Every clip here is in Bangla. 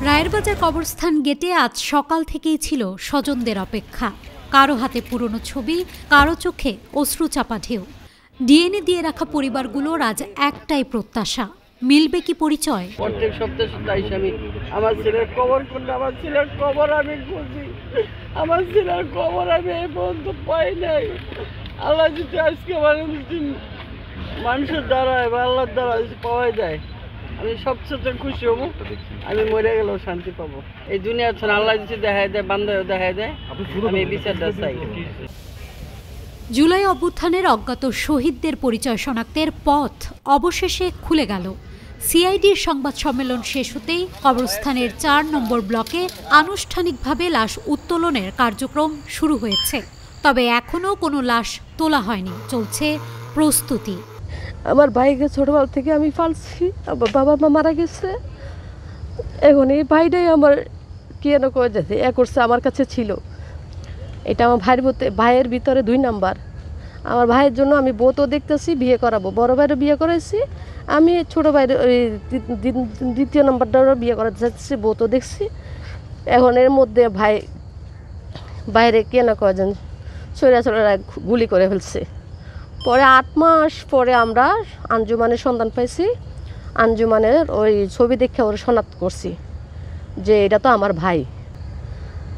রায়েরবাজার কবরস্থান গেটে আজ সকাল থেকেই ছিল স্বজনদের অপেক্ষা। কারো হাতে পুরনো ছবি, কারো চোখে অশ্রু চাপা ঢেউ। ডিএনএ দিয়ে রাখা পরিবারগুলোর আজ একটাই প্রত্যাশা, মিলবে কি পরিচয়? প্রত্যেক সপ্তাহে আমি আমার ছেলের কবর করলে আমার ছেলের কবর আমি খুঁজি, আমার ছেলের কবর আমি এই পর্যন্ত পাই নাই। আল্লাহ যদি আজকে মানুষের দ্বারা বা আল্লাহর দ্বারা পাওয়া যায়, আমি সবচেয়ে খুশি হবো। আমি মরে গেলেও শান্তি পাবো। এই দুনিয়া ছাড়া আল্লাহ যদি দেখায় দেয়, বান্দাও দেখায় দেয়, আমি বিচারটা চাই। জুলাই অভ্যুত্থানের অজ্ঞাত শহীদদের পরিচয় শনাক্তের পথ অবশেষে খুলে গেল। সিআইডির সংবাদ সম্মেলন শেষ হতেই কবরস্থানের ৪ নম্বর ব্লকে আনুষ্ঠানিকভাবে লাশ উত্তোলনের কার্যক্রম শুরু হয়েছে। তবে এখনও কোনো লাশ তোলা হয়নি, চলছে প্রস্তুতি। আমার ভাইকে ছোটবেলা থেকে আমি পালছি, আমার বাবা মা মারা গেছে। এখন এই ভাইটাই আমার কেন করে যেতে করছে, আমার কাছে ছিল। এটা আমার ভাইয়ের ভিতরে 2 নাম্বার। আমার ভাইয়ের জন্য আমি বউও দেখতেছি, বিয়ে করাবো। বড় ভাইয়েরও বিয়ে করাইছি, আমি ছোট ভাইয়ের দ্বিতীয় নাম্বারটারও বিয়ে করাতে চাচ্ছি, বউও দেখছি। এখন এর মধ্যে বাইরে কেন কয়জন চোরা গুলি করে ফেলছে। পরে 8 মাস পরে আমরা আঞ্জুমানের সন্ধান পাইছি। আঞ্জুমানের ওই ছবি দেখে ওরা শনাক্ত করছি যে এটা তো আমার ভাই।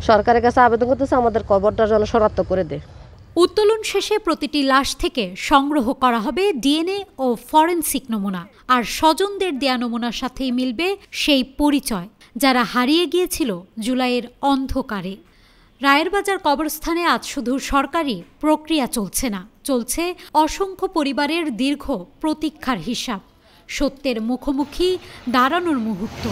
সরকারের কাছে আবেদন করতেছে আমাদের কবরটা যেন শনাক্ত করে দেয়। উত্তোলন শেষে প্রতিটি লাশ থেকে সংগ্রহ করা হবে ডিএনএ ও ফরেনসিক নমুনা। আর স্বজনদের দেয়া নমুনার সাথেই মিলবে সেই পরিচয় যারা হারিয়ে গিয়েছিল জুলাইয়ের অন্ধকারে। রায়েরবাজার কবরস্থানে আজ শুধু সরকারি প্রক্রিয়া চলছে না, চলছে অসংখ্য পরিবারের দীর্ঘ প্রতীক্ষার হিসাব, সত্যের মুখোমুখি দাঁড়ানোর মুহূর্ত।